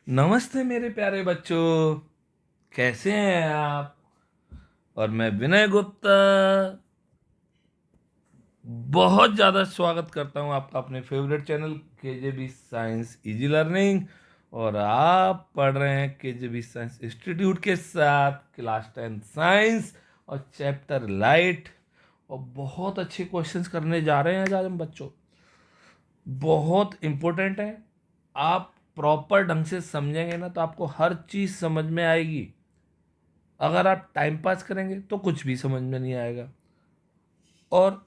नमस्ते मेरे प्यारे बच्चों, कैसे हैं आप। और मैं विनय गुप्ता बहुत ज़्यादा स्वागत करता हूं आपका अपने favourite channel KJB science easy learning. और आप पढ़ रहे हैं केजेबी साइंस इंस्टीट्यूट के साथ क्लास 10 साइंस और चैप्टर लाइट। और बहुत अच्छे क्वेश्चंस करने जा रहे हैं आज हम बच्चों, बहुत इम्पोर्टेंट है। आप प्रॉपर ढंग से समझेंगे ना तो आपको हर चीज़ समझ में आएगी। अगर आप टाइम पास करेंगे तो कुछ भी समझ में नहीं आएगा। और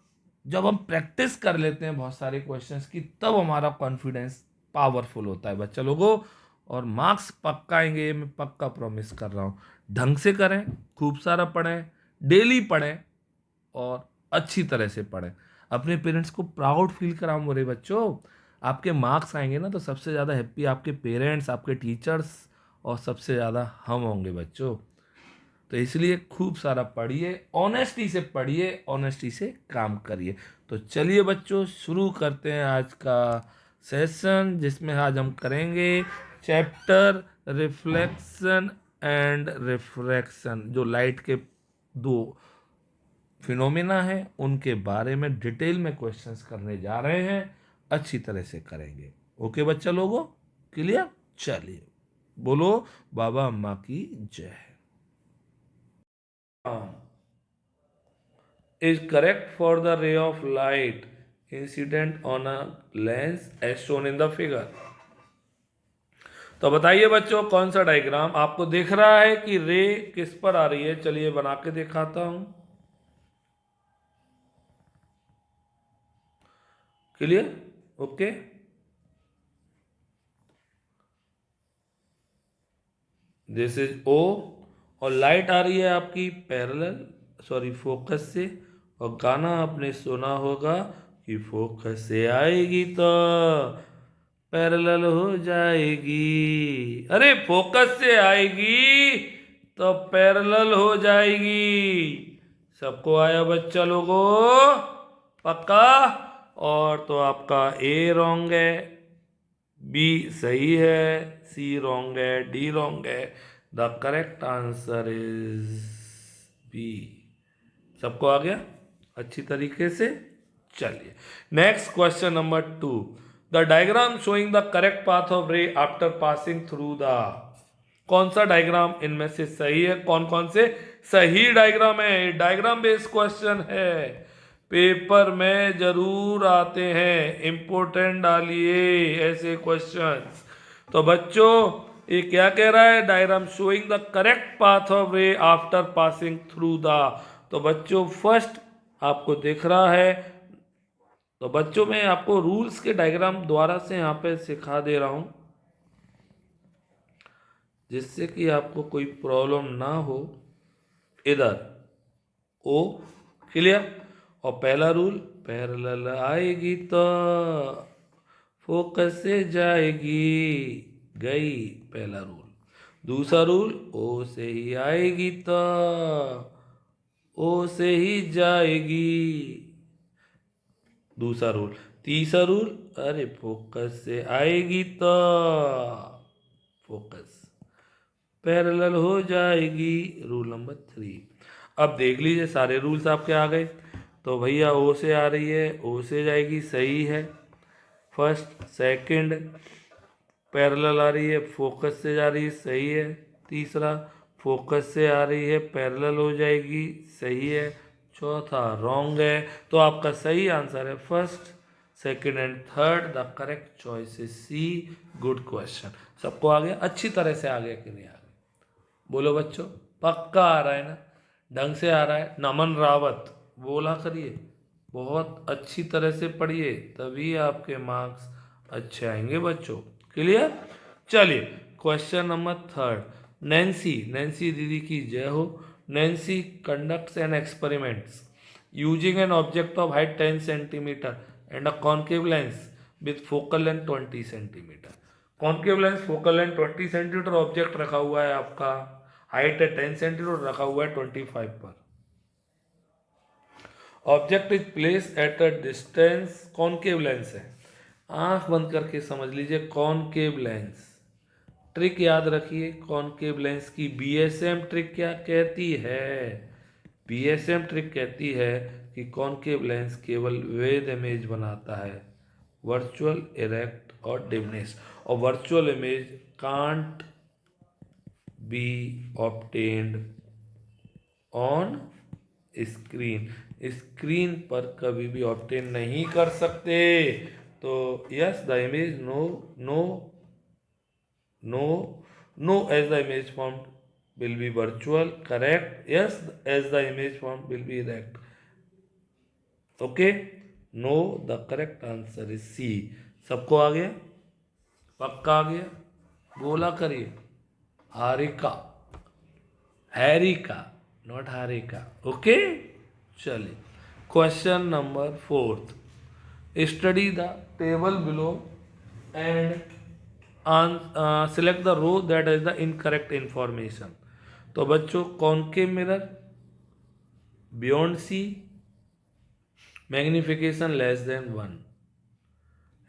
जब हम प्रैक्टिस कर लेते हैं बहुत सारे क्वेश्चंस की, तब हमारा कॉन्फिडेंस पावरफुल होता है बच्चा लोगों। और मार्क्स पक्का आएंगे, ये मैं पक्का प्रॉमिस कर रहा हूँ। ढंग से करें, खूब सारा पढ़ें, डेली पढ़ें और अच्छी तरह से पढ़ें। अपने पेरेंट्स को प्राउड फील कराओ मेरे बच्चों। आपके मार्क्स आएंगे ना तो सबसे ज़्यादा हैप्पी आपके पेरेंट्स, आपके टीचर्स और सबसे ज़्यादा हम होंगे बच्चों। तो इसलिए खूब सारा पढ़िए, ऑनेस्टी से पढ़िए, ऑनेस्टी से काम करिए। तो चलिए बच्चों, शुरू करते हैं आज का सेशन, जिसमें आज हम करेंगे चैप्टर रिफ्लेक्शन एंड रिफ्रैक्शन। जो लाइट के दो फिनोमिना है उनके बारे में डिटेल में क्वेश्चंस करने जा रहे हैं। अच्छी तरह से करेंगे। ओके बच्चा लोगों, क्लियर। चलिए बोलो बाबा अम्मा की जय। Is correct for the ray of light incident on a lens as shown in the figure। तो बताइए बच्चों, कौन सा डायग्राम आपको दिख रहा है कि रे किस पर आ रही है। चलिए बना के दिखाता हूं। Clear, okay. दिस इज ओ, और लाइट आ रही है आपकी पैरेलल, सॉरी फोकस से। और गाना आपने सुना होगा कि फोकस से आएगी तो पैरेलल हो जाएगी। अरे फोकस से आएगी तो पैरेलल हो जाएगी। सबको आया बच्चा लोगों, पक्का। और तो आपका ए रॉन्ग है, बी सही है, सी रॉन्ग है, डी रॉन्ग है। The correct answer is B. सबको आ गया अच्छी तरीके से। चलिए next question number 2। The diagram showing the correct path of ray after passing through the. कौन सा डायग्राम इनमें से सही है, कौन कौन से सही डायग्राम है। डायग्राम बेस्ड क्वेश्चन है, पेपर में जरूर आते हैं, इंपोर्टेंट डालिए ऐसे क्वेश्चंस। तो बच्चों ये क्या कह रहा है, diagram showing the correct path of ray after passing through the. तो बच्चों फर्स्ट आपको दिख रहा है। तो बच्चों मैं आपको रूल्स के डायग्राम द्वारा से यहाँ पे सिखा दे रहा हूँ, जिससे कि आपको कोई प्रॉब्लम ना हो। इधर ओ, क्लियर। और पहला रूल, पैरेलल आएगी तो फोकस से जाएगी, गई पहला रूल। दूसरा रूल, ओ से ही आएगी तो ओ से ही जाएगी, दूसरा रूल। तीसरा रूल, अरे फोकस से आएगी तो फोकस पैरेलल हो जाएगी, रूल नंबर 3। अब देख लीजिए सारे रूल्स आपके आ गए। तो भैया ओ से आ रही है, ओ से जाएगी, सही है। फर्स्ट सेकंड, पैरेलल आ रही है, फोकस से जा रही है, सही है। तीसरा, फोकस से आ रही है, पैरेलल हो जाएगी, सही है। चौथा रॉन्ग है। तो आपका सही आंसर है first, second and third. The correct choice is C. Good question. सबको आ गया अच्छी तरह से, आ गया कि नहीं आ गया बोलो बच्चों, पक्का आ रहा है ना, ढंग से आ रहा है। नमन रावत बोला करिए, बहुत अच्छी तरह से पढ़िए, तभी आपके मार्क्स अच्छे आएंगे बच्चों। क्लियर। चलिए क्वेश्चन नंबर 3। नैन्सी, नैन्सी दीदी की जय हो। Nancy conducts N experiments using an object of height 10 centimetre and a concave lens with focal length 20 centimetre. Concave lens, focal length 20 centimetre, object रखा हुआ है आपका, हाइट है 10 सेंटीमीटर, रखा हुआ है 25 पर। Object is place at a distance, concave lens है, आंख बंद करके समझ लीजिए, कॉनकेव लेंस ट्रिक याद रखिए कॉनकेव लेंस की। बीएसएम ट्रिक क्या कहती है? बीएसएम ट्रिक कहती है कि कॉनकेव लेंस केवल वेद इमेज बनाता है, वर्चुअल, इरेक्ट और डिमनेस। और virtual image can't be obtained on screen, screen पर कभी भी ऑब्टेन नहीं कर सकते। तो yes the image no no no no as the image form will be virtual, correct? Yes, as the image form will be erect. Okay, no, the correct answer is C. सबको आ गया? पक्का आ गया? बोला करिए। हारिका, हैरिका, नॉट हारिका। ओके, चलिए question number 4। Study the table below and select the row that is the incorrect information। तो बच्चों concave mirror, beyond C, magnification less than 1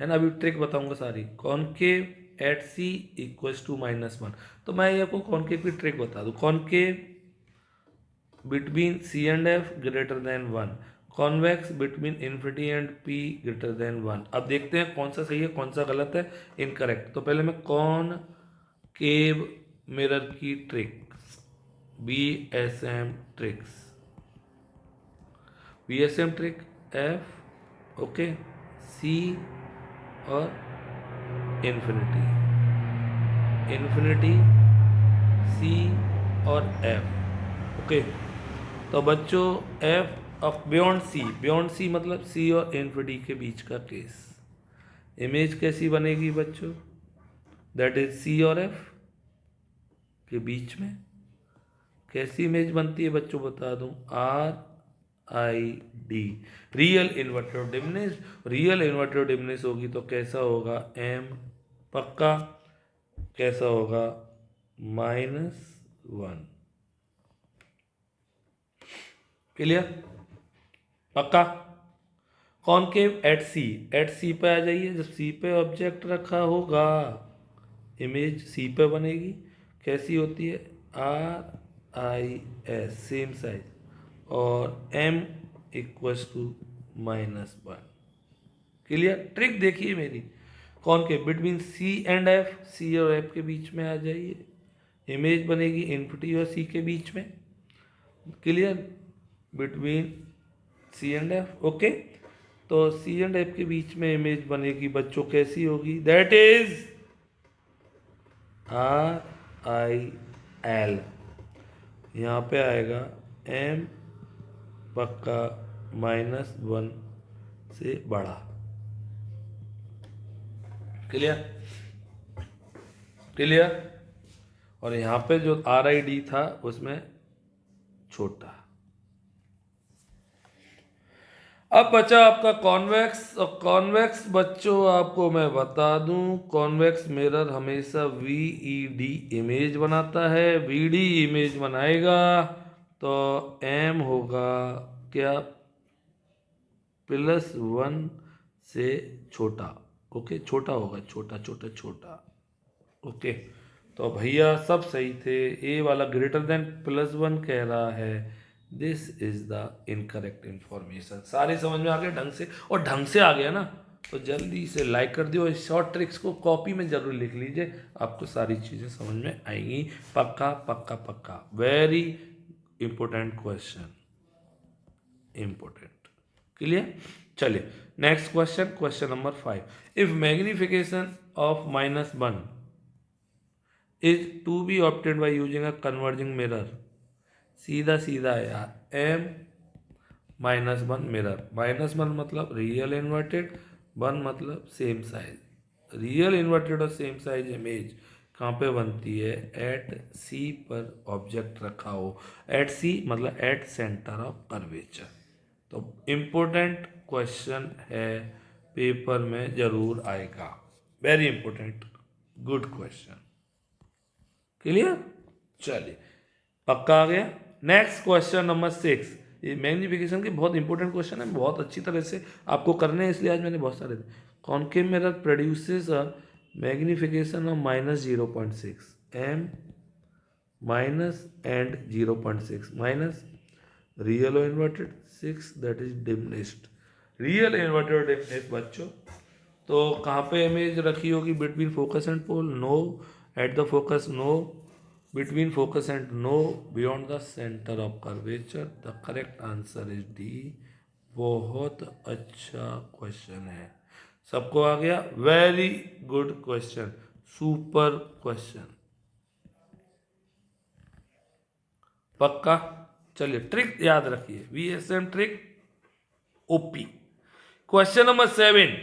है ना। अभी ट्रिक बताऊंगा सारी। Concave at C equals to -1। तो मैं ये आपको कॉनकेव की ट्रिक बता दूं। Concave between C and F greater than 1, convex between infinity and P greater than 1। अब देखते हैं कौन सा सही है कौन सा गलत है, इनकरेक्ट। तो पहले मैं कॉनकेव मिरर की tricks, BSM tricks, BSM trick F, okay, C और इन्फिनिटी, इन्फिनिटी, सी और एफ। ओके, तो बच्चों F of beyond C, beyond C मतलब सी और इन्फिनिटी के बीच का केस। इमेज कैसी बनेगी बच्चों? दैट इज सी और एफ के बीच में कैसी इमेज बनती है बच्चों बता दूं? RID, real inverted dimness. Real inverted dimness होगी तो कैसा होगा? M, पक्का कैसा होगा? -1। क्लियर? पक्का। कॉनकेव एट सी, एट सी पे आ जाइए। जब सी पे ऑब्जेक्ट रखा होगा इमेज सी पे बनेगी। कैसी होती है? RIS, सेम साइज, और M equals to -1। Clear? Trick देखिए मेरी। Concave between C and F, C और एफ के बीच में आ जाइए। इमेज बनेगी इन्फिनिटी और सी के बीच में। Clear? Between C and F, okay. तो सी एंड एफ के बीच में इमेज बनेगी बच्चों, कैसी होगी? That is RIL। यहाँ पे आएगा M, पक्का -1 से बड़ा। क्लियर? क्लियर? और यहाँ पे जो RID था उसमें छोटा। अब बचा आपका कॉन्वेक्स। और कॉन्वेक्स बच्चों आपको मैं बता दूं, कॉन्वेक्स मिरर हमेशा VED इमेज बनाता है। VD इमेज बनाएगा तो M होगा क्या? +1 से छोटा। ओके, छोटा होगा, छोटा छोटा छोटा। ओके, तो भैया सब सही थे। ए वाला ग्रेटर देन +1 कह रहा है। This is the incorrect information. सारे समझ में आ गए ढंग से? और ढंग से आ गया ना तो जल्दी से लाइक कर दियो। इस शॉर्ट ट्रिक्स को कॉपी में जरूर लिख लीजिए, आपको सारी चीज़ें समझ में आएंगी। पक्का पक्का पक्का। Very important question, important. Clear? चलिए next question, question number 5। If magnification of -1 is to be obtained by using a converging mirror। सीधा सीधा है यार, M -1 मिरर। -1 मतलब रियल इन्वर्टेड, 1 मतलब सेम साइज। रियल इन्वर्टेड और सेम साइज इमेज कहाँ पे बनती है? एट सी पर ऑब्जेक्ट रखा हो। एट सी मतलब एट सेंटर ऑफ कर्वेचर। तो इम्पोर्टेंट क्वेश्चन है, पेपर में जरूर आएगा। Very important, good question. Clear? चलिए पक्का आ गया। Next question number 6। ये मैग्निफिकेशन के बहुत इंपॉर्टेंट क्वेश्चन है, बहुत अच्छी तरह से आपको करने हैं, इसलिए आज मैंने बहुत सारे। Concave mirror produces a magnification of -0.6 m minus and 0.6 minus real or inverted 6 that is diminished real inverted diminished बच्चों। तो कहाँ पे इमेज रखी होगी? Between focus and pole, no. At the focus, no. Between focus and, no. Beyond the centre of curvature. The correct answer is D. बहुत अच्छा question है। सबको आ गया? Very good question, super question, पक्का। चलिए ट्रिक याद रखिए, VSM trick OP। Question number 7,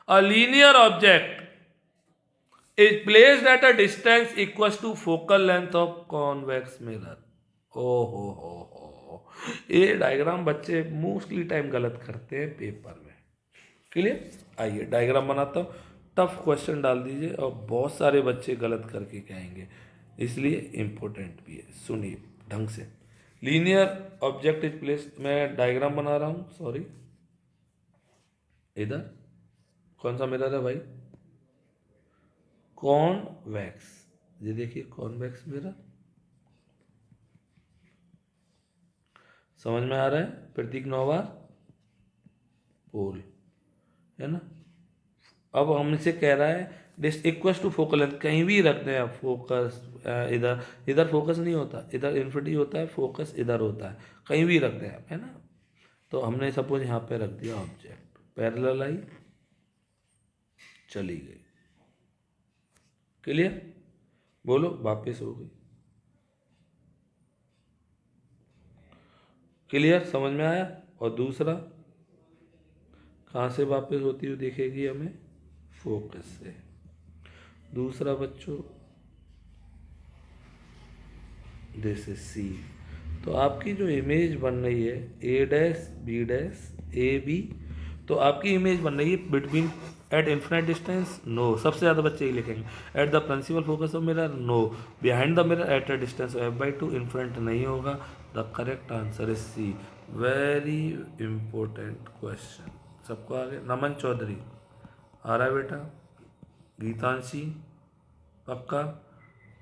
a linear object is placed at a distance equals to focal length of convex mirror। हो, ये डायग्राम बच्चे मोस्टली टाइम गलत करते हैं पेपर में। क्लियर? आइए डायग्राम बनाता हूँ, टफ क्वेश्चन डाल दीजिए और बहुत सारे बच्चे गलत करके कहेंगे, इसलिए इम्पोर्टेंट भी है, सुनिए ढंग से। लीनियर ऑब्जेक्ट इज प्लेस्ड, मैं डायग्राम बना रहा हूँ, सॉरी। इधर कौन सा मिरर है भाई? कॉन्वेक्स। ये देखिए कॉन्वेक्स मिरर, समझ में आ रहा है? प्रतीक नौवार पोल है ना। अब हमसे कह रहा है this equals to focal length, कहीं भी रख दें आप फोकस, इधर फोकस नहीं होता, इधर इन्फिनिटी होता है, फोकस इधर होता है, कहीं भी रख दें आप, है ना। तो हमने सपोज यहाँ पे रख दिया ऑब्जेक्ट, पैरेलल आई, चली गई। क्लियर? बोलो, वापस हो गई। क्लियर? समझ में आया? और दूसरा कहाँ से वापस होती हुई दिखेगी हमें? फोकस से। दूसरा बच्चों दिस इज सी। तो आपकी जो इमेज बन रही है A dash B dash A B, तो आपकी इमेज बन रही है between at infinite distance, no. सबसे ज़्यादा बच्चे ही लिखेंगे। At the principal focus of mirror, no. Behind the mirror at a distance f/2, infinite नहीं होगा। The correct answer is C. Very important question. सबको आगे? नमन चौधरी आ रहा है बेटा? गीतांशी पक्का?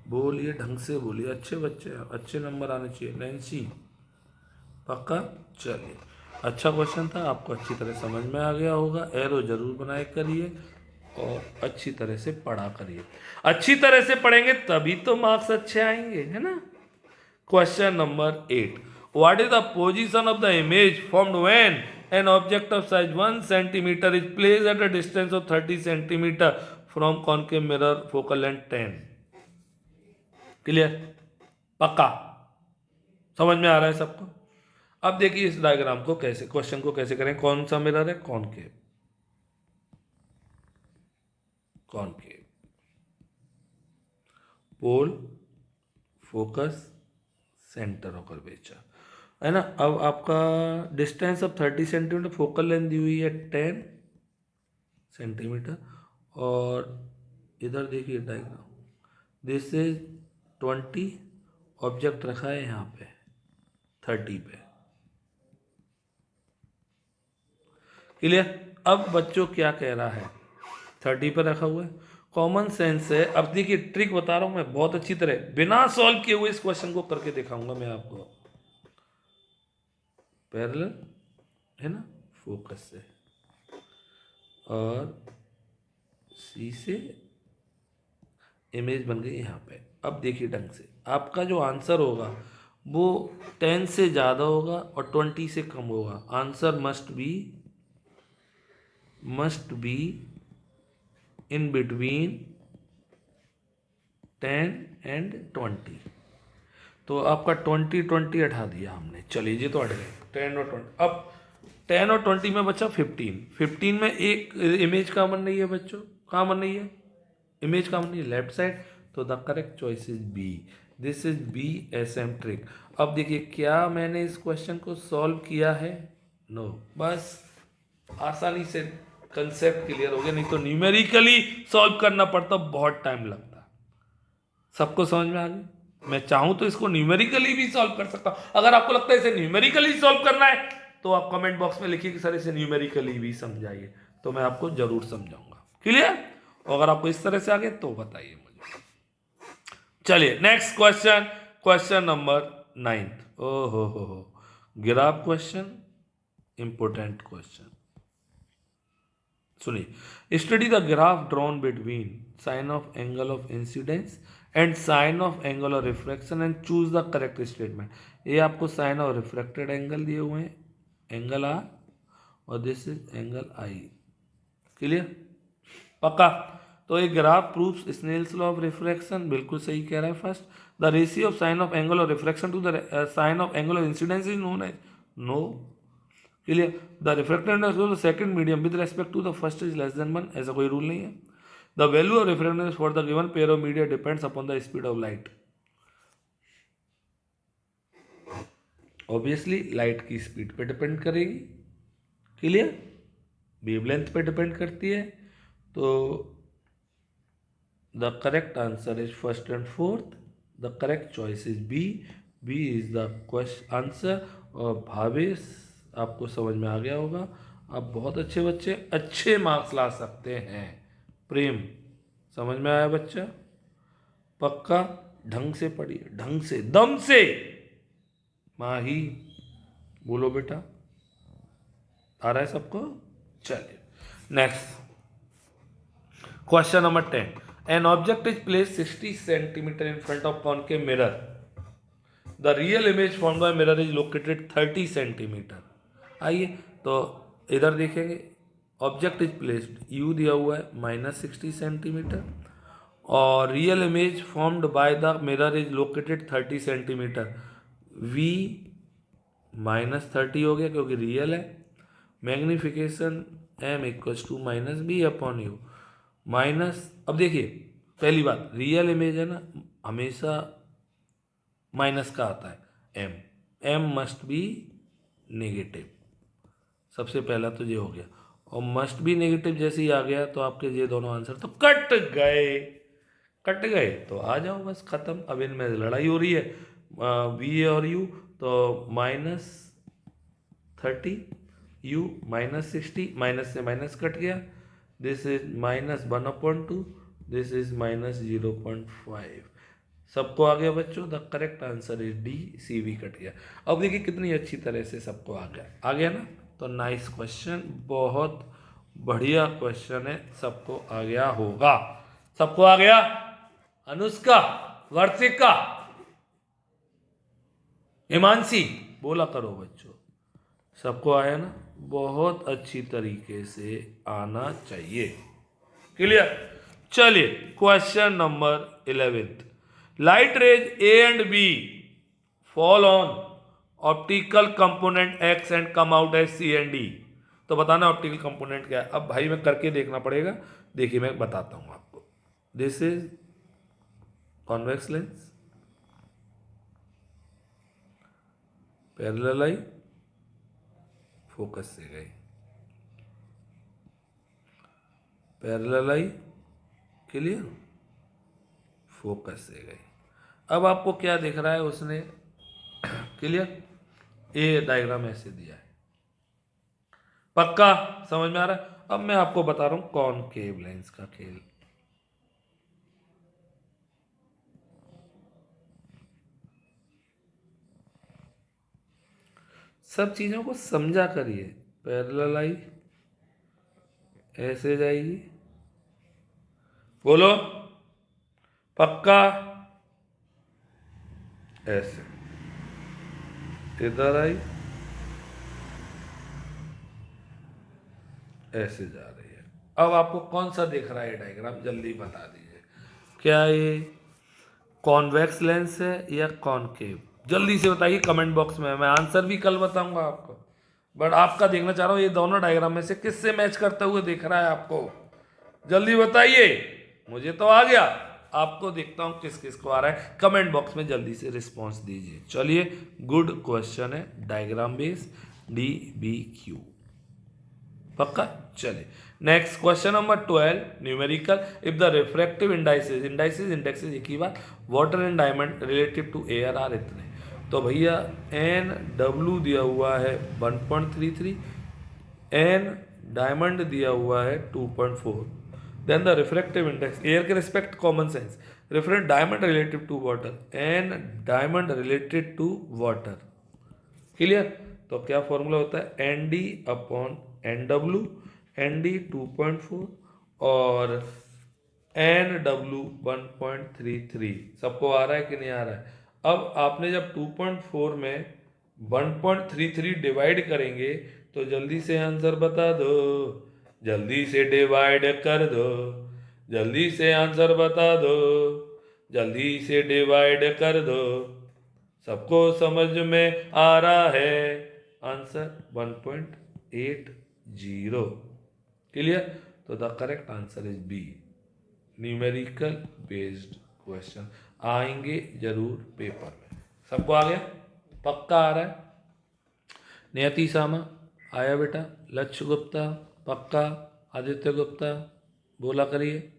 बोलिए, ढंग से बोलिए, अच्छे बच्चे, अच्छे नंबर आने चाहिए। नैन्सी पक्का? चलिए, अच्छा क्वेश्चन था, आपको अच्छी तरह समझ में आ गया होगा। एरो जरूर बनाए करिए और अच्छी तरह से पढ़ा करिए। अच्छी तरह से पढ़ेंगे तभी तो मार्क्स अच्छे आएंगे, है ना। Question number 8, what is the position of the image formed when an object of size 1 centimetre is placed at a distance of 30 centimetre from concave mirror, focal length 10। Clear? पक्का? समझ में आ रहा है सबको? अब देखिए इस डायग्राम को कैसे, क्वेश्चन को कैसे करें। कौन सा मिरर है? Concave, concave, pole, focus, centre of curvature, है ना। अब आपका distance of 30 centimetre, focal length दी हुई है 10 सेंटीमीटर, और इधर देखिए डायग्राम, दिस इज 20, ऑब्जेक्ट रखा है यहाँ पे 30 पे। क्लियर? अब बच्चों क्या कह रहा है? 30 पे रखा हुआ है, कॉमन सेंस है। अब देखिए ट्रिक बता रहा हूं मैं बहुत अच्छी तरह, बिना सॉल्व किए हुए इस क्वेश्चन को करके दिखाऊंगा मैं आपको। पैरेलल है ना, फोकस से, और सी से इमेज बन गई यहाँ पे। अब देखिए ढंग से, आपका जो आंसर होगा वो 10 से ज़्यादा होगा और 20 से कम होगा। Answer must be in between 10 and 20। तो आपका 20 हटा दिया हमने, चलिए ये तो हट गए 10 और 20। अब 10 और 20 में बचा 15 में एक इमेज कहाँ बन रही है बच्चों? कहाँ बन रही है इमेज? कहाँ बन रही है? Left side. तो the correct choice is B. This is BSM trick. अब देखिए क्या मैंने इस क्वेश्चन को सॉल्व किया है? नो, बस आसानी से कंसेप्ट क्लियर हो गया, नहीं तो न्यूमेरिकली सॉल्व करना पड़ता, बहुत टाइम लगता। सबको समझ में आ गया? मैं चाहूं तो इसको न्यूमेरिकली भी सॉल्व कर सकता हूं। अगर आपको लगता है इसे न्यूमेरिकली सॉल्व करना है तो आप कमेंट बॉक्स में लिखिए कि सर इसे न्यूमेरिकली भी समझाइए, तो मैं आपको जरूर समझाऊंगा। क्लियर? अगर आपको इस तरह से आ गया तो बताइए मुझे। चलिए नेक्स्ट क्वेश्चन, क्वेश्चन नंबर 9। ओहो हो, ग्राफ क्वेश्चन, इंपोर्टेंट क्वेश्चन। सुनिए, study the graph drawn between sine of angle of incidence and sine of angle of refraction and choose the correct statement. ये आपको साइन ऑफ रिफ्रैक्टेड एंगल दिए हुए हैं, angle R, और this is angle I. Clear, पक्का। तो ये graph proves Snell's law of refraction, बिल्कुल सही कह रहा है। First, the ratio of sine of angle of refraction to the sine of angle of incidence is known as, no. Clear, the refracted index of the second medium with respect to the first is less than 1, ऐसा कोई rule नहीं है। The value of refracted for the given pair of media depends upon the speed of light. Obviously light की speed पे depend करेगी। Clear, wavelength पे depend करती है। तो the correct answer is first and fourth. The correct choice is B. B is the question answer. और भावेश, आपको समझ में आ गया होगा, आप बहुत अच्छे बच्चे, अच्छे मार्क्स ला सकते हैं। प्रेम, समझ में आया बच्चा? पक्का, ढंग से पढ़िए, ढंग से, दम से। माही, बोलो बेटा, आ रहा है सबको? चलिए next, question number 10। An object is place 60 centimetre in front of concave mirror. The real image form by mirror is located 30 centimetre. आइए तो इधर देखेंगे, ऑब्जेक्ट इज प्लेस्ड, यू दिया हुआ है -60 सेंटीमीटर, और real image formed by the mirror is located 30 centimetre. V -30 हो गया क्योंकि रियल है। Magnification m equals to -b/u minus, अब देखिए पहली बात, रियल इमेज है ना, हमेशा माइनस का आता है, m मस्ट बी नेगेटिव। सबसे पहला तो ये हो गया, और मस्ट बी नेगेटिव जैसे ही आ गया तो आपके ये दोनों आंसर तो कट गए, कट गए। तो आ जाओ बस, खत्म। अब इनमें लड़ाई हो रही है, वी और यू, तो -30, u -60, माइनस से माइनस कट गया, दिस इज -1/2, दिस इज -0.5। सबको आ गया बच्चों, the correct answer is D, C भी कट गया। अब देखिए कितनी अच्छी तरह से सबको आ गया ना। तो नाइस क्वेश्चन, बहुत बढ़िया क्वेश्चन है, सबको आ गया होगा। सबको आ गया? अनुष्का, वर्षिका, हिमांशी, बोला करो बच्चों, सबको आया ना? बहुत अच्छी तरीके से आना चाहिए। क्लियर? चलिए question number 11। Light rays A and B fall on optical component X and come out as C and D. तो बताना ऑप्टिकल कंपोनेंट क्या है। अब भाई मैं करके देखना पड़ेगा, देखिए मैं बताता हूं आपको। This is convex lens, parallel I, focus से गई, पैरेलल आई, क्लियर, फोकस से गई। अब आपको क्या दिख रहा है उसने? क्लियर, ये डायग्राम ऐसे दिया है, पक्का समझ में आ रहा है? अब मैं आपको बता रहा हूं कॉनकेव लेंस का खेल। सब चीजों को समझा करिए। पैरेलल आई ऐसे जाएगी, बोलो पक्का, ऐसे, इधर आई, ऐसे जा रही है। अब आपको कौन सा दिख रहा है डायग्राम, जल्दी बता दीजिए। क्या ये कॉन्वेक्स लेंस है या कॉनकेव? जल्दी से बताइए कमेंट बॉक्स में, मैं आंसर भी कल बताऊंगा आपको, बट आपका देखना चाह रहा हूं ये दोनों डायग्राम में से किससे मैच करते हुए दिख रहा है आपको। जल्दी बताइए, मुझे तो आ गया, आपको देखता हूं किस किस को आ रहा है। कमेंट बॉक्स में जल्दी से रिस्पॉन्स दीजिए। चलिए, गुड क्वेश्चन है, डायग्राम बेस, DBQ, पक्का। चलिए next question number 12, numerical. If the refractive indices, indexes एक ही बात, water and diamond relative to air are इतने। तो भैया NW दिया हुआ है 1.33, एन डायमंड दिया हुआ है 2.4, Then the refractive index, air के respect common sense, refract diamond relative to water and diamond related to water. Clear? तो क्या फॉर्मूला होता है, N D upon N W, N D 2.4 और एन डब्ल्यू 1.33. सबको आ रहा है कि नहीं आ रहा है? अब आपने जब 2.4 में 1.33 डिवाइड करेंगे तो जल्दी से आंसर बता दो, जल्दी से डिवाइड कर दो, जल्दी से आंसर बता दो, जल्दी से डिवाइड कर दो। सबको समझ में आ रहा है? आंसर 1.80. क्लियर? तो the correct answer is B, numerical based question आएंगे जरूर पेपर में। सबको आ गया? पक्का आ रहा है? नियति सामा आया बेटा, लक्ष्य गुप्ता पक्का, आदित्य गुप्ता बोला करिए,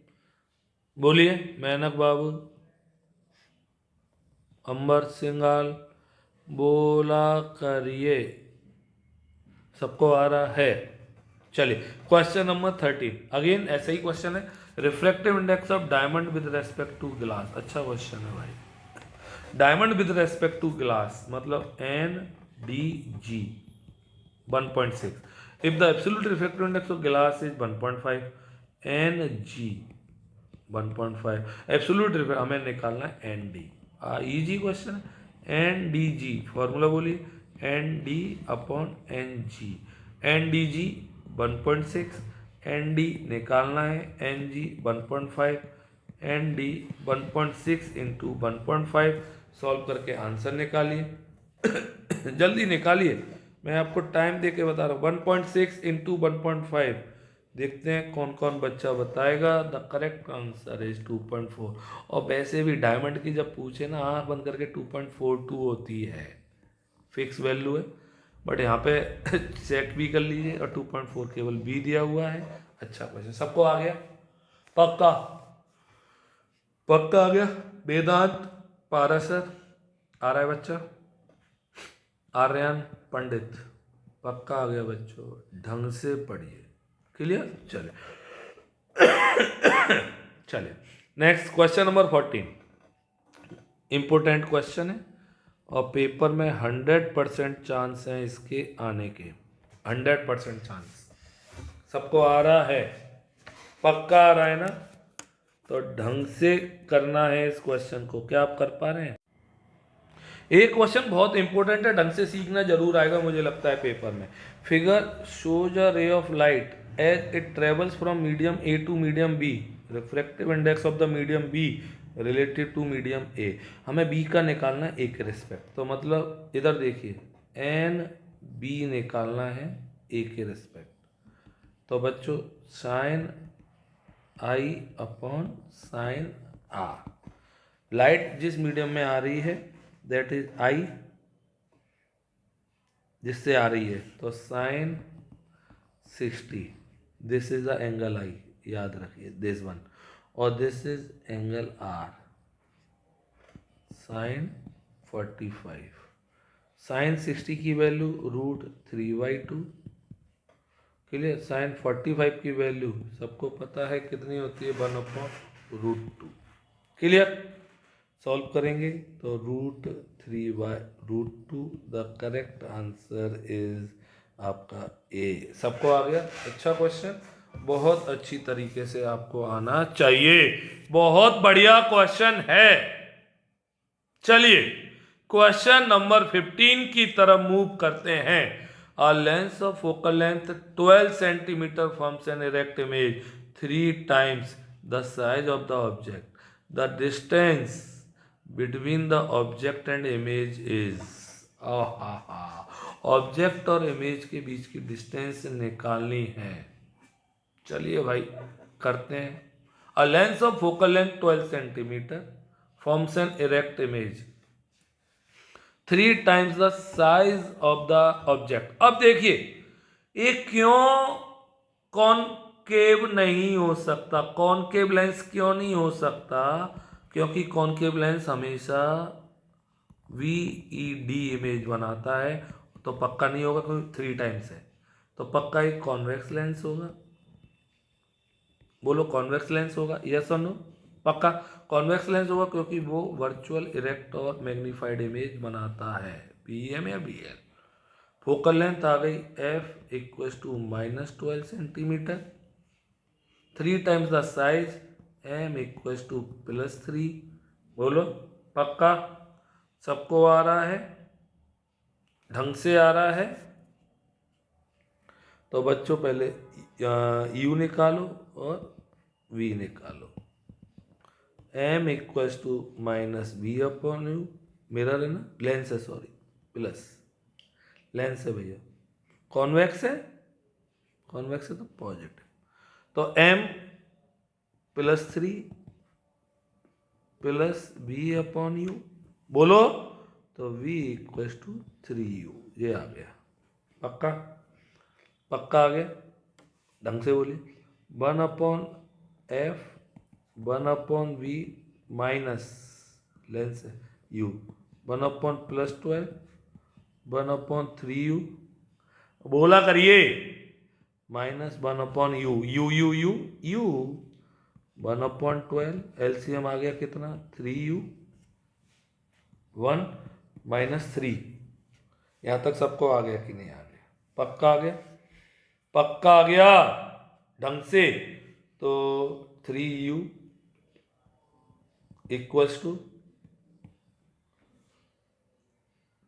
बोलिए, मेनक बाबू, अंबर सिंगाल बोला करिए, सबको आ रहा है? चलिए क्वेश्चन नंबर 13, अगेन ऐसा ही क्वेश्चन है, refractive index of diamond with respect to glass. अच्छा क्वेश्चन है भाई, diamond with respect to glass मतलब N D G 1.6, if the absolute refractive index of glass is 1.5, N G 1.5, absolute refractive हमें निकालना है एन डी। इजी क्वेश्चन है। N D G formula बोलिए, N D upon N G, N D G 1.6, N D निकालना है N G 1.5, N D 1.6 into 1.5, solve करके answer निकालिए जल्दी निकालिए, मैं आपको टाइम दे के बता रहा हूँ। 1.6 इंटू 1.5, देखते हैं कौन कौन बच्चा बताएगा। The correct answer is 2.4। और वैसे भी डायमंड की जब पूछे ना आँख बंद करके 2.42 होती है, फिक्स वैल्यू है, बट यहाँ पे चेक भी कर लीजिए और 2.4 केवल बी दिया हुआ है। अच्छा क्वेश्चन, सबको आ गया? पक्का? पक्का आ गया? वेदांत पारासर आ रहा है बच्चा, आर्यन पंडित पक्का आ गया बच्चों, ढंग से पढ़िए। क्लियर? चले चलिए next question number 14, important question है और पेपर में 100% चांस है इसके आने के, 100% चांस। सबको आ रहा है? पक्का आ रहा है ना? तो ढंग से करना है इस क्वेश्चन को। क्या आप कर पा रहे हैं? एक क्वेश्चन बहुत इंपॉर्टेंट है, ढंग से सीखना जरूर आएगा मुझे लगता है पेपर में। Figure shows a ray of light as it travels from medium A to medium B, refractive index of the medium B relative to medium A. हमें बी का निकालना है ए के रिस्पेक्ट, तो मतलब इधर देखिए एन बी निकालना है ए के रिस्पेक्ट, तो बच्चों sine I upon sine R, light जिस मीडियम में आ रही है दैट इज आई, जिससे आ रही है तो sine 60, this is the angle I, याद रखिए दिस वन, और this is angle R sine 45। Sine 60 की वैल्यू √3/2, क्लियर? साइन 45 की वैल्यू सबको पता है कितनी होती है, 1/√2। क्लियर? सॉल्व करेंगे तो √3/√2, द करेक्ट आंसर इज आपका ए। सबको आ गया? अच्छा क्वेश्चन, बहुत अच्छी तरीके से आपको आना चाहिए, बहुत बढ़िया क्वेश्चन है। चलिए क्वेश्चन नंबर 15 की तरफ मूव करते हैं। A lens of focal length 12 centimeter forms an erect image 3 times the size of the object. The distance between the object and image is, object और इमेज के बीच की डिस्टेंस निकालनी है। चलिए भाई करते हैं। A lens of focal length 12 centimeter forms an erect image 3 times the size of the object। अब देखिए ये क्यों कॉनकेव नहीं हो सकता, कॉनकेव लेंस क्यों नहीं हो सकता? क्योंकि कॉनकेव लेंस हमेशा VED इमेज बनाता है, तो पक्का नहीं होगा क्योंकि 3 टाइम्स है, तो पक्का एक कॉन्वेक्स लेंस होगा। बोलो कॉन्वेक्स लेंस होगा, यस और नो? पक्का कॉन्वेक्स लेंस होगा क्योंकि वो वर्चुअल इरेक्ट और मैग्नीफाइड इमेज बनाता है। पीएम या बीएल। फोकल लेंथ आ गई f equals to -12 centimetre, 3 times the size m equals to +3। बोलो पक्का सबको आ रहा है, ढंग से आ रहा है? तो बच्चों पहले u निकालो और v निकालो। m equals to -b upon U, mirror है ना, लेंस है सॉरी, प्लस लेंस है भैया, कॉन्वेक्स है, कॉन्वेक्स है तो पॉजिटिव, तो m +3 plus b upon you, बोलो तो v इक्वल्स टू 3u, ये आ गया। पक्का पक्का आ गया, ढंग से बोलिए। 1 upon f 1 upon v minus lens है u, 1 अपॉन +12 1 अपॉन 3u, बोला करिए, -1 upon U, U 1 upon 12, LCM आ गया कितना 3u, 1 -3। यहाँ तक सबको आ गया कि नहीं आ गया? पक्का आ गया, पक्का आ गया ढंग से। तो 3u इक्वल्स टू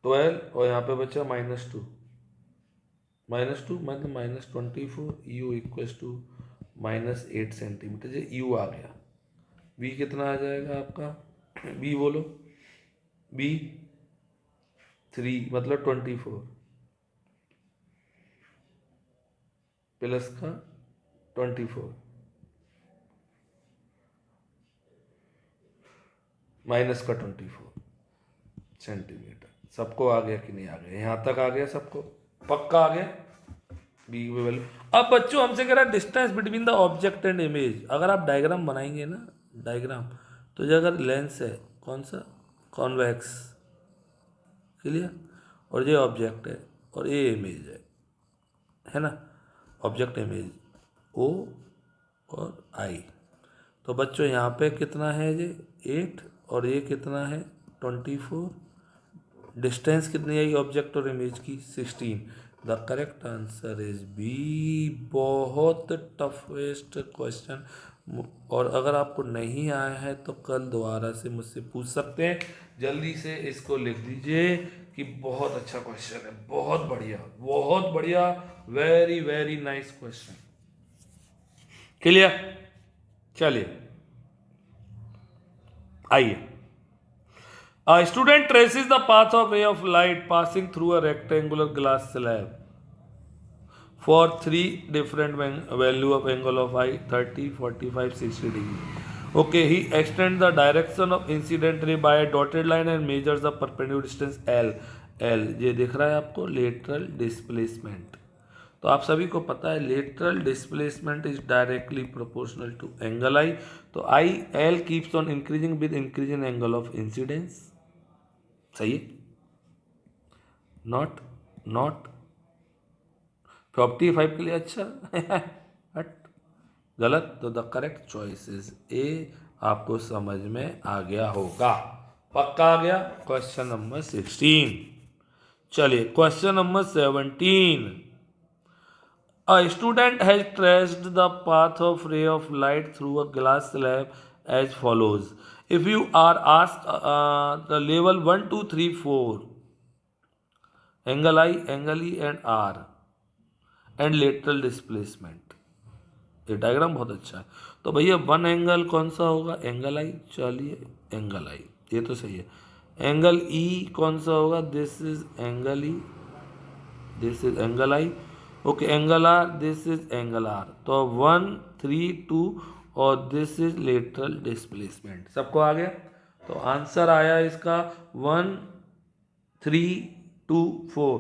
12 और यहाँ पे बचा -2 मतलब -24, u इक्वल्स टू -8 सेंटीमीटर, ये u आ गया। v कितना आ जाएगा आपका? v बोलो, v 3 मतलब 24 प्लस का 24 माइनस का 24 सेंटीमीटर। सबको आ गया कि नहीं आ गया? यहाँ तक आ गया सबको? पक्का आ गया बी वैल्यू। अब बच्चों हमसे कह रहा है distance between the object and image. अगर आप डायग्राम बनाएंगे ना, डायग्राम, तो जो अगर लेंस है कौन सा, कॉन्वेक्स, क्लियर, और ये ऑब्जेक्ट है और ये इमेज है ना, ऑब्जेक्ट इमेज ओ और आई, तो बच्चों यहाँ पे कितना है ये 8 और ये कितना है 24, डिस्टेंस कितनी आई ऑब्जेक्ट और इमेज की 16। The correct answer is B. बहुत टफेस्ट क्वेश्चन, और अगर आपको नहीं आया है तो कल दोबारा से मुझसे पूछ सकते हैं। जल्दी से इसको लिख दीजिए कि बहुत अच्छा क्वेश्चन है, बहुत बढ़िया, बहुत बढ़िया, very very nice question. Clear? चलिए आइए। A student traces the path of ray of light passing through a rectangular glass slab for 3 different value of angle of I 30, 45, 60 degree. Okay, he extends the direction of incident ray by a dotted line and measures the perpendicular distance L. L ये दिख रहा है आपको, lateral displacement. तो आप सभी को पता है lateral displacement is directly proportional to angle I. तो I L keeps on increasing with increasing angle of incidence. सही है? नॉट 45 के लिए अच्छा हट, गलत। तो द करेक्ट चॉइस इज ए। आपको समझ में आ गया होगा, पक्का आ गया। Question number 16। चलिए question number 17। A student has traced the path of ray of light through a glass slab as follows. If you are asked the level 1, 2, 3, 4, angle I, angle E and R and lateral displacement, ये diagram बहुत अच्छा है। तो भैया 1 angle कौन सा होगा? Angle आई। चलिए एंगल आई, ये तो सही है। एंगल ई कौन सा होगा? This is angle E, this is angle I. Okay, angle R, this is angle R. तो 1, 3, 2 और दिस इज लेटरल डिस्प्लेसमेंट। सबको आ गया? तो आंसर आया इसका 1, 3, 2, 4।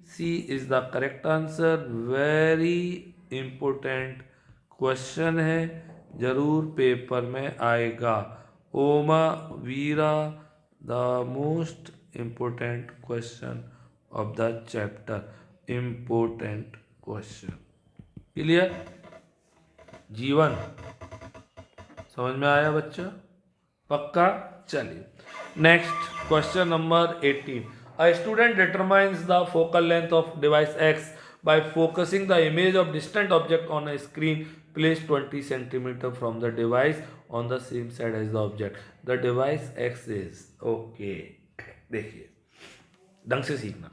C is the correct answer. Very important question है, जरूर पेपर में आएगा। ओमा वीरा, the most important question of the chapter. Important question. Clear? G1 समझ में आया बच्चा? पक्का? चलिए next question number 18. A student determines the focal length of device X by focusing the image of distant object on a screen placed 20 centimeter from the device on the same side as the object. The device X is okay. देखिए ढंग से सीखना.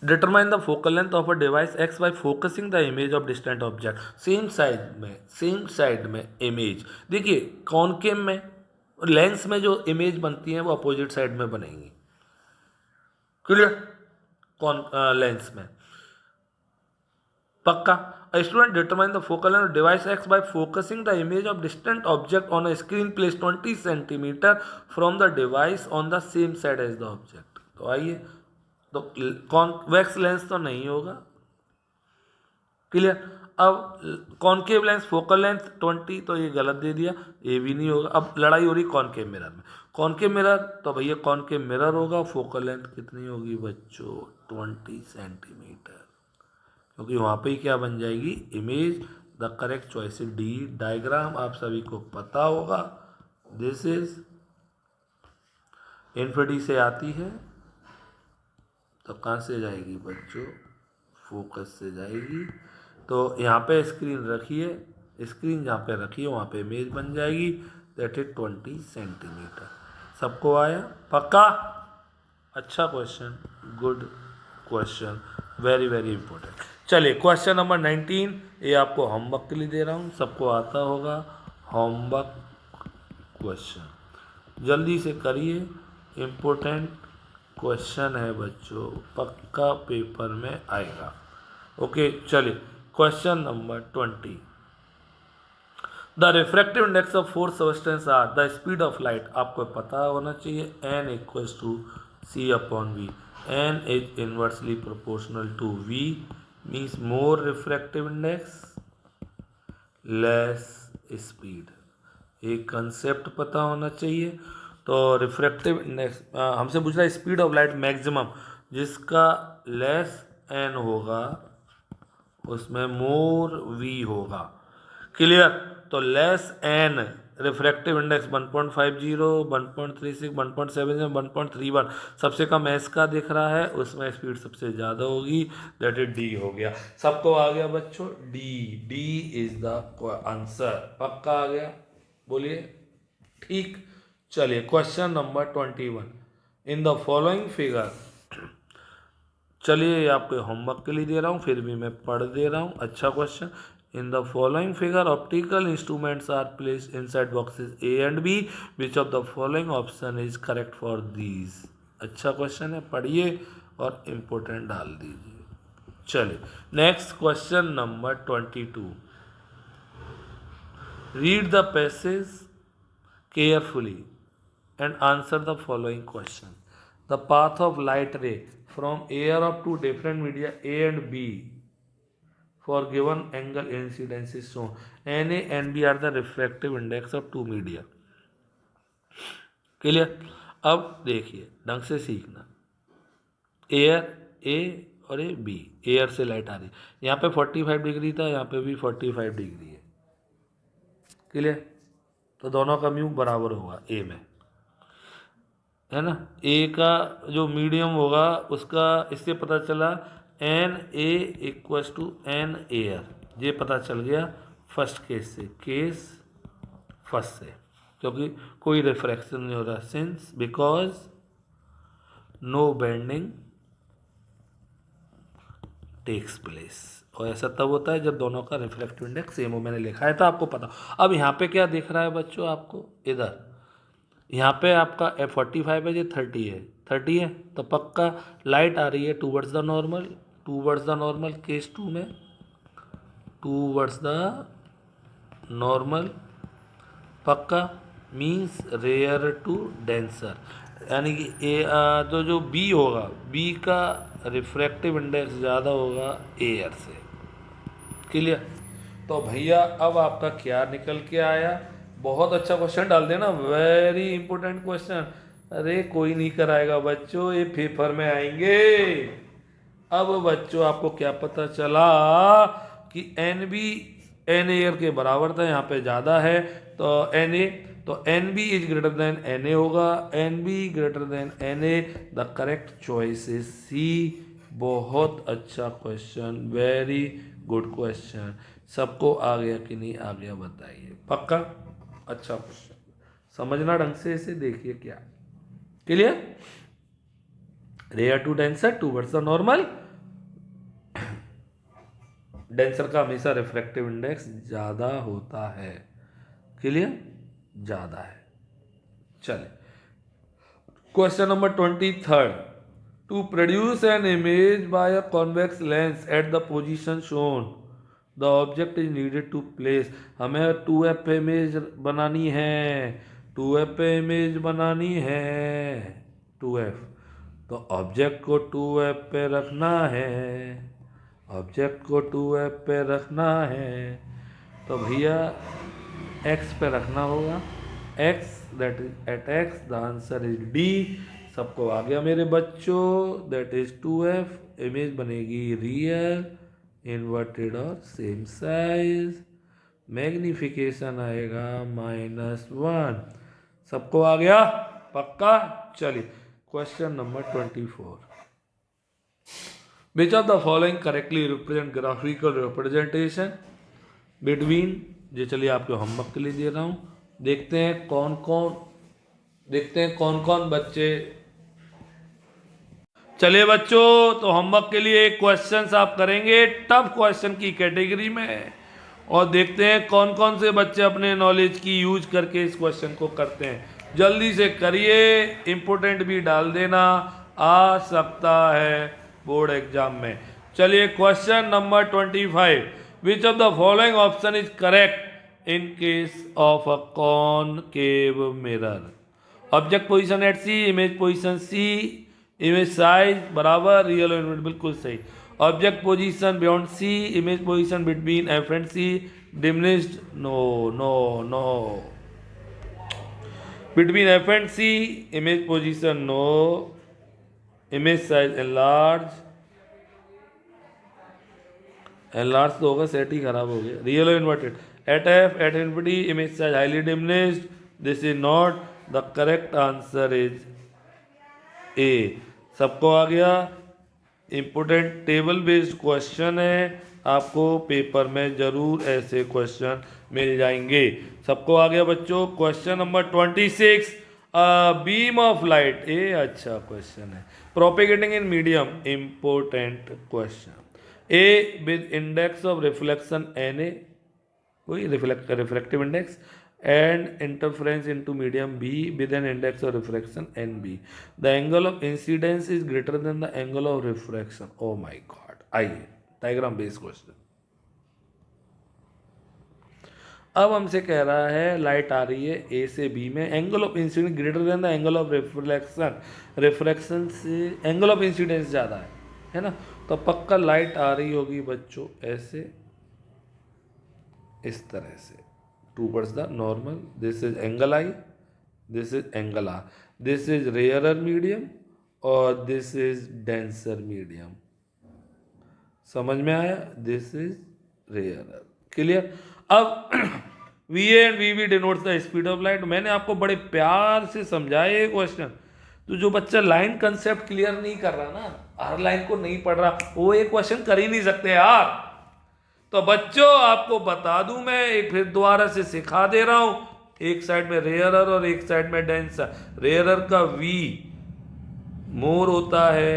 Determine the focal length of a device X by focusing the image of distant object. Same side में image. देखिए concave में lens में जो image बनती है वो अपोजिट साइड में बनेंगी. क्लियर? कौन लेंस में पक्का. A student determine the focal length of device X by focusing the image of distant object on a screen placed 20 centimeter from the device on the same side as the object. तो आइए, तो convex lens तो नहीं होगा. Clear? अब concave lens focal length 20, तो ये गलत दे दिया, ये भी नहीं होगा. अब लड़ाई हो रही कॉनकेव मिरर में. कॉनकेव मिरर तो भैया कॉनकेव मिरर होगा. फोकल लेंथ कितनी होगी बच्चों? 20 सेंटीमीटर. क्योंकि वहाँ पे ही क्या बन जाएगी? Image. The correct choice is D. Diagram आप सभी को पता होगा. दिस इज इन्फिनिटी से आती है तो कहाँ से जाएगी बच्चों? फोकस से जाएगी. तो यहाँ पे स्क्रीन रखिए, स्क्रीन जहाँ पे रखिए वहाँ पे इमेज बन जाएगी. That is 20 centimetre. सबको आया? पक्का? अच्छा question, good question, very very important. चलिए क्वेश्चन नंबर 19. ये आपको होमवर्क के लिए दे रहा हूँ, सबको आता होगा. होमवर्क क्वेश्चन जल्दी से करिए. इम्पोर्टेंट क्वेश्चन है बच्चों, पक्का पेपर में आएगा. ओके चलिए question number 20. The refractive index of four substance are. The speed of light आपको पता होना चाहिए. n equals to c/v. n is inversely proportional to v. Means more refractive index less speed. एक concept पता होना चाहिए. तो रिफ्रैक्टिव इंडेक्स हमसे पूछ रहा है स्पीड ऑफ लाइट मैक्सिमम, जिसका लेस n होगा उसमें मोर v होगा. क्लियर? तो लेस n रिफ्रैक्टिव इंडेक्स 1.50, 1.36, 1.7, 1.31. सबसे कम s का दिख रहा है, उसमें स्पीड सबसे ज़्यादा होगी. दैट इज डी हो गया. सबको आ गया बच्चों? D is the answer. पक्का आ गया? बोलिए. ठीक. चलिए question number 21. In the following figure. चलिए आपके होमवर्क के लिए दे रहा हूँ, फिर भी मैं पढ़ दे रहा हूँ. अच्छा question. In the following figure optical instruments are placed inside boxes A and B. Which of the following option is correct for these. अच्छा क्वेश्चन है, पढ़िए और इम्पोर्टेंट डाल दीजिए. चलिए next question number 22. Read the passage carefully and answer the following question. The path of light ray from air of two different media A and B for given angle incidence is shown. Na and B are the refractive index of two media. Clear? अब देखिए ढंग से सीखना. Air ए और A B. Air से light आ रही है. यहाँ पे 45 डिग्री था, यहाँ पे भी 45 डिग्री है. क्लियर? तो दोनों का म्यू बराबर होगा ए में, है ना. ए का जो मीडियम होगा उसका इससे पता चला N A equals to N air. ये पता चल गया फर्स्ट केस से, केस फर्स्ट से, क्योंकि कोई रिफ्रैक्शन नहीं हो रहा. Since because no bending takes place. और ऐसा तब होता है जब दोनों का रिफ्रैक्टिव इंडेक्स सेम हो. मैंने लिखा है तो आपको पता. अब यहाँ पे क्या दिख रहा है बच्चों आपको? इधर यहाँ पे आपका 45 है, ये 30 है. 30 है तो पक्का लाइट आ रही है towards the normal. Towards the normal case 2 में, टूवर्ड्स द नॉर्मल. पक्का मीन्स रेयर टू डेंसर. यानी कि जो बी होगा, बी का रिफ्रैक्टिव इंडेक्स ज़्यादा होगा एयर से. क्लियर? तो भैया अब आपका क्या निकल के आया? बहुत अच्छा क्वेश्चन डाल देना, वेरी इंपॉर्टेंट क्वेश्चन. अरे कोई नहीं कराएगा बच्चों, ये पेपर में आएंगे. अब बच्चों आपको क्या पता चला कि एन बी एन एयर के बराबर था, यहाँ पे ज़्यादा है तो एन ए, तो N B is greater than N A होगा, N B greater than N A, the correct choice is C. बहुत अच्छा क्वेश्चन, वेरी गुड क्वेश्चन। सबको आ गया कि नहीं आ गया बताइए, पक्का अच्छा क्वेश्चन, समझना ढंग से इसे, देखिए क्या clear. Rare to denser towards normal, denser का हमेशा रिफ्रैक्टिव इंडेक्स ज़्यादा होता है, क्लियर, ज़्यादा है। चले question number 23, to produce an image by a convex lens at the position shown the object is needed to place. हमें 2f image बनानी है, 2f इमेज बनानी है, 2f, तो ऑब्जेक्ट को 2f पे रखना है, ऑब्जेक्ट को 2f पे रखना है, तो भैया x पे रखना होगा, x that is at x, the answer is D. सबको आ गया मेरे बच्चों, दैट इज 2f, इमेज बनेगी रियल, इन्वर्टेड और सेम साइज, मैग्निफिकेशन आएगा -1। सबको आ गया पक्का। चलिए question number 24, which of the following correctly represent graphical representation between, ये चलिए आपके होमवर्क के लिए दे रहा हूँ, देखते हैं कौन कौन बच्चे। चलिए बच्चों, तो होमवर्क के लिए क्वेश्चंस आप करेंगे टफ क्वेश्चन की कैटेगरी में, और देखते हैं कौन कौन से बच्चे अपने नॉलेज की यूज करके इस क्वेश्चन को करते हैं। जल्दी से करिए, इंपोर्टेंट भी डाल देना, आ सकता है बोर्ड एग्जाम में। चलिए question number 25, which of the following option is correct in case of a concave mirror. Object position at C, image position C, image size बराबर रियल और बिल्कुल सही। Object position beyond C, image position between F and C, diminished, no no no. Between F and C, image position no, image size enlarge, enlarge तो होगा, set ही खराब हो गया, रियल और inverted, eight F at infinity, image size highly diminished, this is not, the correct answer is a. सबको आ गया, इंपोर्टेंट टेबल बेस्ड क्वेश्चन है, आपको पेपर में जरूर ऐसे क्वेश्चन मिल जाएंगे। सबको आ गया बच्चों। Question number 26, beam of light, ए अच्छा क्वेश्चन है, propagating in medium, important question, A with index of reflection N A, वही reflective index, and interference into medium B with an index of refraction NB. The angle of incidence is greater than the angle of refraction. Oh my God! आइए diagram based question. अब हमसे कह रहा है light आ रही है ए से B में, angle of incidence greater than the angle of reflection, reflection से एंगल ऑफ इंसिडेंस ज़्यादा है ना, तो पक्का लाइट आ रही होगी बच्चों ऐसे, इस तरह से towards the normal. This is angle I, this is angle R, this is rarer medium और this is denser medium, समझ में आया, this is rarer, क्लियर। अब VA and VB denotes the speed of light। मैंने आपको बड़े प्यार से समझाया ये क्वेश्चन, तो जो बच्चा लाइन कंसेप्ट क्लियर नहीं कर रहा ना, हर लाइन को नहीं पढ़ रहा, वो ये क्वेश्चन कर ही नहीं सकते यार। तो बच्चों आपको बता दूं, मैं एक फिर दोबारा से सिखा दे रहा हूं, एक साइड में रेयरर और एक साइड में डेंसर। रेयरर का V मोर होता है,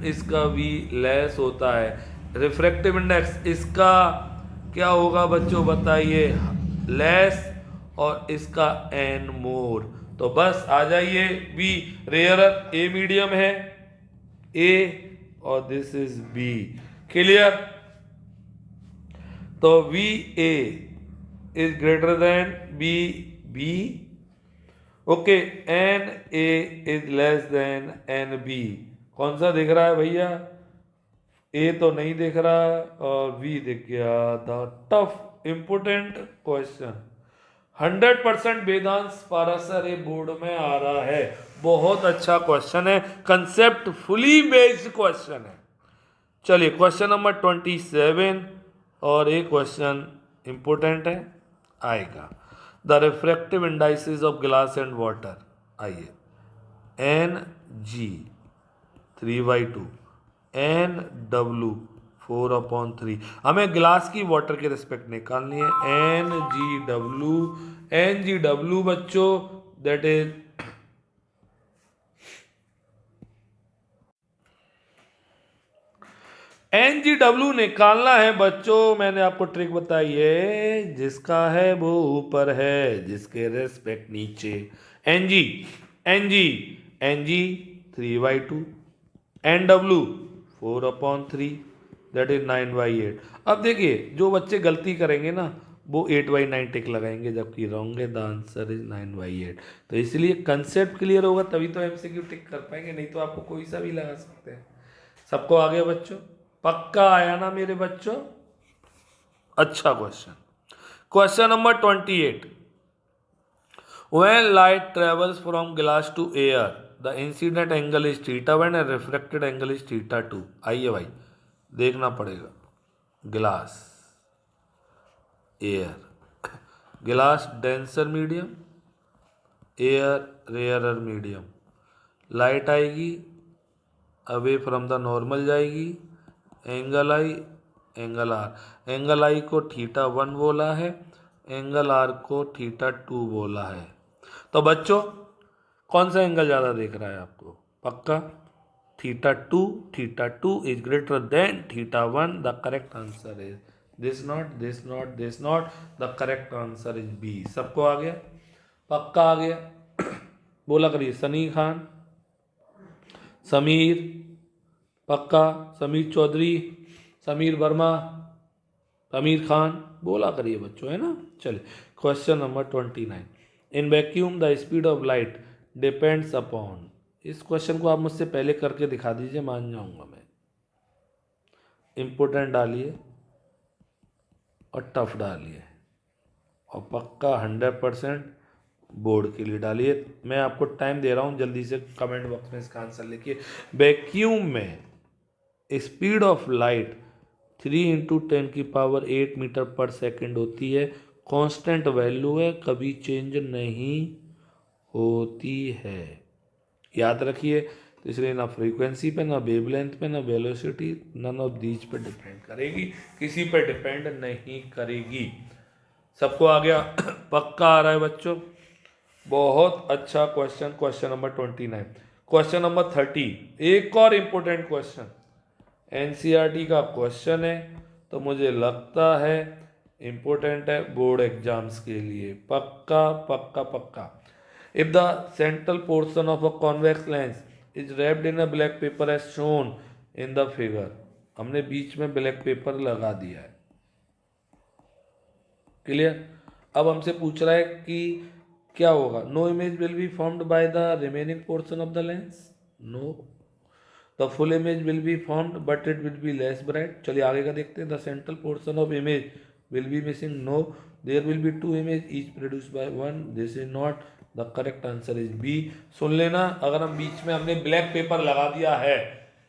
इसका V लेस होता है। रिफ्रैक्टिव इंडेक्स इसका क्या होगा बच्चों बताइए, लेस, और इसका N मोर। तो बस आ जाइए, V रेयरर A मीडियम है A, और दिस इज B, क्लियर। तो V A is greater than B B, okay, N A is less than N B. कौन सा दिख रहा है भैया, ए तो नहीं दिख रहा और वी दिख गया। The tough important question, 100% Vedansh Parashar ये बोर्ड में आ रहा है, बहुत अच्छा क्वेश्चन है, कंसेप्ट फुली बेस्ड क्वेश्चन है। चलिए क्वेश्चन नंबर 27 और एक क्वेश्चन इंपॉर्टेंट है, आएगा। The refractive indices of glass and water, आइए, एन जी 3/2, एन डब्लू 4/3। हमें ग्लास की वाटर की रिस्पेक्ट निकालनी है। एन जी डब्लू बच्चों, that is N G W निकालना है बच्चों। मैंने आपको ट्रिक बताई है, जिसका है वो ऊपर है, जिसके रेस्पेक्ट नीचे। N G N G N G 3/2, N W 4/3, that is 9/8। अब देखिए, जो बच्चे गलती करेंगे ना, वो 8/9 टिक लगाएंगे, जबकि रॉन्ग है, द आंसर इज 9/8। तो इसलिए कंसेप्ट क्लियर होगा तभी तो एमसीक्यू टिक कर पाएंगे, नहीं तो आपको कोई सा भी लगा सकते हैं। सबको आ गया बच्चों? पक्का आया ना मेरे बच्चों? अच्छा question, question number 28। When light travels from glass to air, the incident angle is θ1 and refracted angle is θ2। आइए भाई, देखना पड़ेगा। Glass, air, glass denser medium, air rarer medium. Light आएगी, अवे फ्रॉम द नॉर्मल जाएगी, angle I, angle R. Angle I को θ1 बोला है, angle are को θ2 बोला है। तो बच्चों, कौन सा एंगल ज़्यादा दिख रहा है आपको? पक्का θ2। θ2 is greater than θ1। The correct answer is this not, this not, this not. The correct answer is B. सबको आ गया? पक्का आ गया? बोला करिए, सनी खान, समीर, पक्का, समीर चौधरी, समीर वर्मा, समीर खान, बोला करिए बच्चों, है ना। चलिए, question number 29। In vacuum the speed of light depends upon. इस क्वेश्चन को आप मुझसे पहले करके दिखा दीजिए, मान जाऊंगा मैं। इंपोर्टेंट डालिए और टफ डालिए, और पक्का 100% बोर्ड के लिए डालिए। मैं आपको टाइम दे रहा हूँ, जल्दी से कमेंट बॉक्स में इसका आंसर लिखिए। वैक्यूम में स्पीड ऑफ लाइट 3 × 10⁸ मीटर पर सेकेंड होती है। कांस्टेंट वैल्यू है, कभी चेंज नहीं होती है, याद रखिए। तो इसलिए ना फ्रीक्वेंसी पे, ना वेवलेंथ पे, ना वेलोसिटी, नन ऑफ दीज पे डिपेंड करेगी, किसी पे डिपेंड नहीं करेगी। सबको आ गया? पक्का आ रहा है बच्चों? बहुत अच्छा question, question number 29। Question number 30, एक और इंपॉर्टेंट क्वेश्चन, एनसीईआरटी का क्वेश्चन है, तो मुझे लगता है इंपॉर्टेंट है बोर्ड एग्जाम्स के लिए। पक्का पक्का पक्का। If the central portion of a convex lens is wrapped in a black paper as shown in the figure. हमने बीच में ब्लैक पेपर लगा दिया है, क्लियर। अब हमसे पूछ रहा है कि क्या होगा? No image will be formed by the remaining portion of the lens. No, the full image will be formed but it will be less bright. चलिए आगे का देखते हैं। The central portion of image will be missing. No, there will be 2 image each produce by 1। This is not, the correct answer is B. सुन लेना, अगर हम बीच में हमने ब्लैक पेपर लगा दिया है,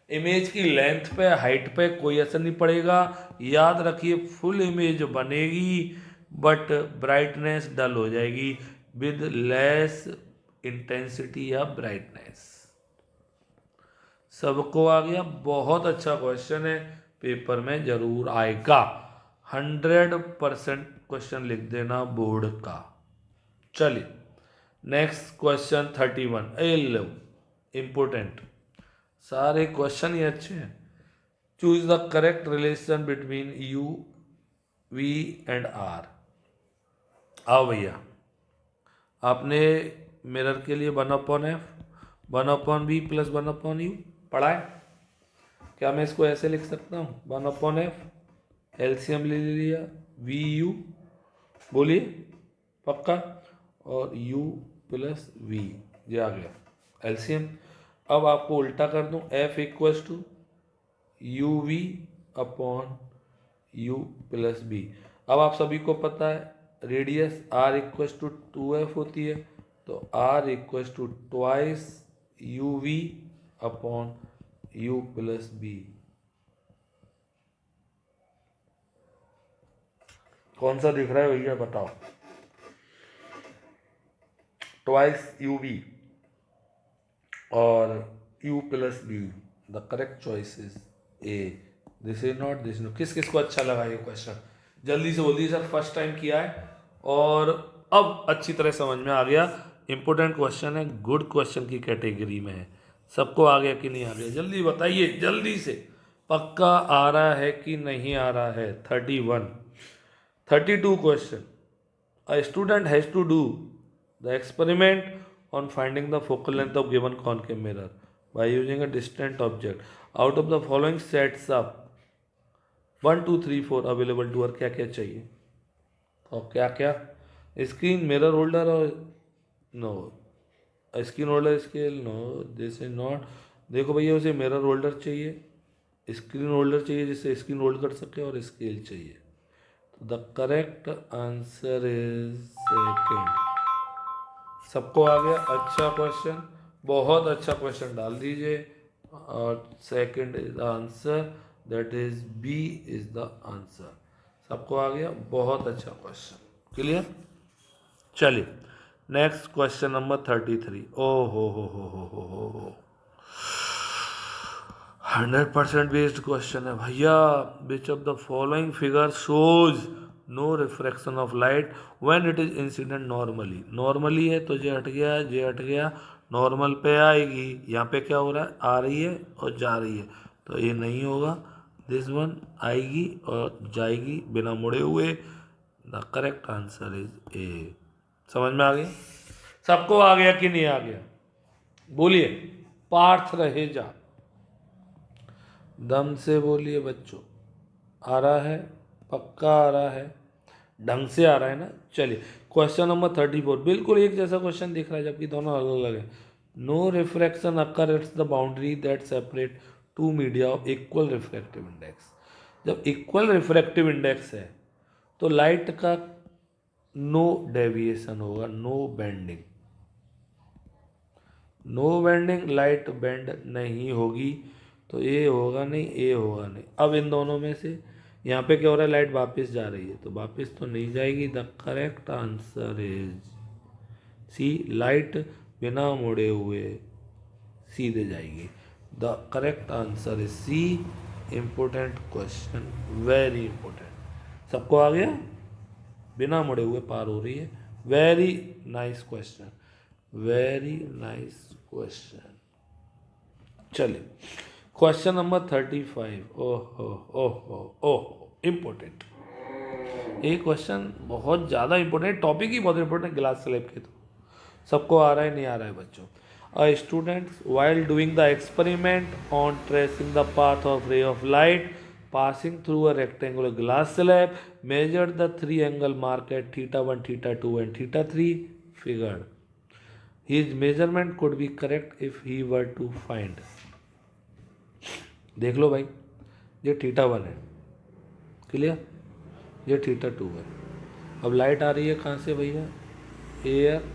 इमेज की लेंथ पे, हाइट पे कोई असर नहीं पड़ेगा। याद रखिए, फुल इमेज बनेगी बट ब्राइटनेस डल हो जाएगी विद लेस इंटेंसिटी या ब्राइटनेस। सबको आ गया? बहुत अच्छा क्वेश्चन है, पेपर में जरूर आएगा। 100% क्वेश्चन लिख देना बोर्ड का। चलिए, नेक्स्ट क्वेश्चन 31। ए लो, इंपोर्टेंट, सारे क्वेश्चन ही अच्छे हैं। Choose the correct relation between U, V and R. आओ भैया, आपने मिरर के लिए 1/f, 1/v प्लस 1/u पढ़ा है क्या? मैं इसको ऐसे लिख सकता हूँ, 1/f, एलसीएम ले लिया, वी यू, बोलिए पक्का, और u प्लस वी, ये आ गया एलसीएम। अब आपको उल्टा कर दूं, f equals to U V upon U plus B. अब आप सभी को पता है radius r equals to 2f होती है, तो r equals to twice U V upon U plus B. कौन सा दिख रहा है भैया बताओ? ट्वाइस यू बी और u plus B. The correct choice is A. This is not, this no. किस किस को अच्छा लगा ये क्वेश्चन? जल्दी से बोलिए सर, फर्स्ट टाइम किया है और अब अच्छी तरह समझ में आ गया। इंपॉर्टेंट क्वेश्चन है, गुड क्वेश्चन की कैटेगरी में है। सबको आ गया कि नहीं आ गया? जल्दी बताइए, जल्दी से। पक्का आ रहा है कि नहीं आ रहा है? 31 32 question. A student has to do the experiment on finding the focal length of given concave mirror by using a distant object. Out of the following sets up 1 2 3 4 available to her, क्या क्या चाहिए? और क्या क्या? Screen mirror holder और no, screen holder scale no, this is not. देखो भैया, उसे मिरर होल्डर चाहिए, स्क्रीन होल्डर चाहिए जिससे स्क्रीन होल्ड कर सके, और स्केल चाहिए। The correct answer is second. सबको आ गया? अच्छा क्वेश्चन, बहुत अच्छा क्वेश्चन डाल दीजिए। और second is answer, that is B is the answer. सबको आ गया? बहुत अच्छा क्वेश्चन। क्लियर? चलिए नेक्स्ट क्वेश्चन नंबर 33। ओ हो 100% बेस्ड क्वेश्चन है भैया। Which of the following figure shows no refraction of light when it is incident normally? Normally है तो जे हट गया, जे हट गया, नॉर्मल पे आएगी। यहाँ पे क्या हो रहा है? आ रही है और जा रही है, तो ये नहीं होगा। दिस वन आएगी और जाएगी बिना मुड़े हुए। The correct answer is a. समझ में आ गया? सबको आ गया कि नहीं आ गया? बोलिए, पार्थ रहेजा। दम से बोलिए बच्चों। आ रहा है? पक्का आ रहा है? ढंग से आ रहा है ना? चलिए क्वेश्चन नंबर 34। बिल्कुल एक जैसा क्वेश्चन दिख रहा है जबकि दोनों अलग अलग है। No refraction occur at the boundary that separate two media of equal refractive index. जब इक्वल रिफ्रैक्टिव इंडेक्स है तो लाइट का नो डेविएशन होगा, no bending. No bending, light bend नहीं होगी, तो ए होगा नहीं, ए होगा नहीं। अब इन दोनों में से यहाँ पे क्या हो रहा है? लाइट वापस जा रही है, तो वापस तो नहीं जाएगी। The correct answer is C, light बिना मुड़े हुए सीधे जाएगी। The correct answer is C. Important question, very important. सबको आ गया? बिना मुड़े हुए पार हो रही है। Very nice question, very nice question. चलिए क्वेश्चन नंबर 35। ओहो ओहो ओहो, इम्पोर्टेंट। ये क्वेश्चन बहुत ज़्यादा इंपॉर्टेंट, टॉपिक ही बहुत इंपॉर्टेंट ग्लास स्लैब के। तो सबको आ रहा है नहीं आ रहा है बच्चों? A student while doing the experiment on tracing the path of रे of light passing through a rectangular glass slab measured the three angle marked at θ1, θ2 and θ3 figured. His measurement could be correct if he were to find. देख लो भाई, ये θ1 है, clear? ये θ2 है। अब light आ रही है कहाँ से भैया? एयर,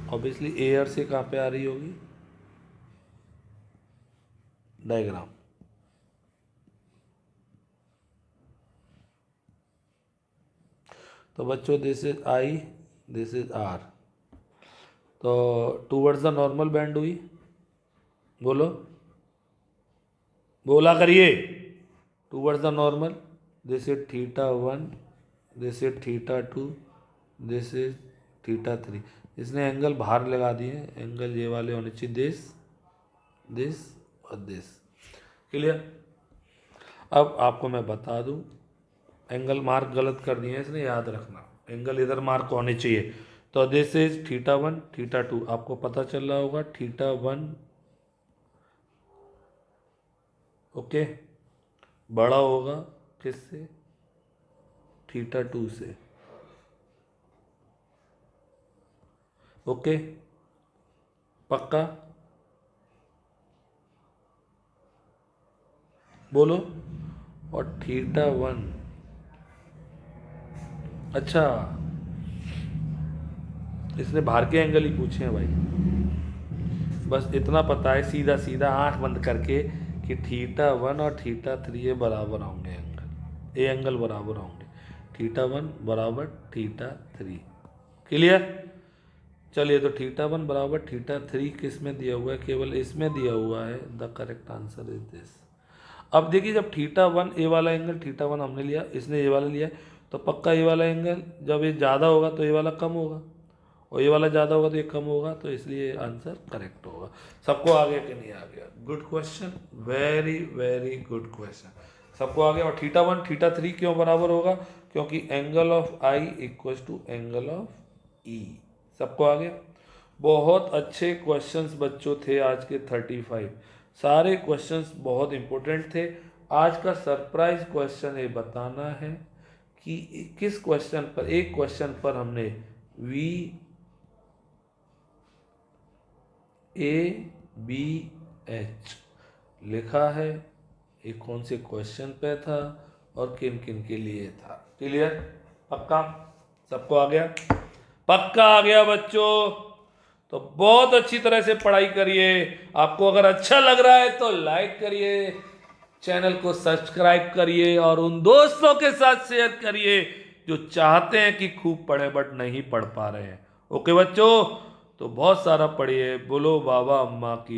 ऑब्वियसली एयर से कहाँ पे आ रही होगी? डायग्राम। तो बच्चों this is i, this is r, तो टूवर्ड्स द नॉर्मल बैंड हुई। बोलो, बोला करिए। Towards the normal, this is θ1, this is θ2, this is θ3। इसने एंगल बाहर लगा दिए, एंगल ये वाले होने चाहिए, दिस दिस और दिस। क्लियर? अब आपको मैं बता दूं, एंगल मार्क गलत कर दिए इसने, याद रखना एंगल इधर मार्क होने चाहिए। तो दिस इज θ1, θ2। आपको पता चल रहा होगा θ1 ओके बड़ा होगा किससे? θ2 से। ओके पक्का? बोलो। और θ1, अच्छा इसने बाहर के एंगल ही पूछे हैं भाई। बस इतना पता है सीधा सीधा आंख बंद करके कि θ1 और θ3 ये बराबर होंगे एंगल, ये एंगल बराबर होंगे। θ1 बराबर θ3। क्लियर? चलिए, तो θ1 बराबर θ3 किस में दिया हुआ है? केवल इसमें दिया हुआ है। The correct answer is this. अब देखिए, जब θ1 ए वाला एंगल θ1 हमने लिया, इसने ये वाला लिया, तो पक्का ये वाला एंगल जब ये ज़्यादा होगा तो ये वाला कम होगा, और ये वाला ज़्यादा होगा तो ये कम होगा, तो इसलिए आंसर करेक्ट होगा। सबको आ गया कि नहीं आ गया? Good question, very very good question. सबको आ गया। और θ1 θ3 क्यों बराबर होगा? क्योंकि angle of i equal to angle of e. सबको आ गया। बहुत अच्छे क्वेश्चंस बच्चों थे आज के 35। सारे क्वेश्चंस बहुत इंपॉर्टेंट थे। आज का सरप्राइज क्वेश्चन ये बताना है कि किस क्वेश्चन पर, एक क्वेश्चन पर हमने वी ए बी एच लिखा है, ये कौन से क्वेश्चन पे था और किन किन के लिए था। क्लियर? पक्का? सबको आ गया? पक्का आ गया बच्चों? तो बहुत अच्छी तरह से पढ़ाई करिए। आपको अगर अच्छा लग रहा है तो लाइक करिए, चैनल को सब्सक्राइब करिए और उन दोस्तों के साथ शेयर करिए जो चाहते हैं कि खूब पढ़े बट नहीं पढ़ पा रहे हैं। ओके बच्चों? तो बहुत सारा पढ़िए। बोलो बाबा अम्मा की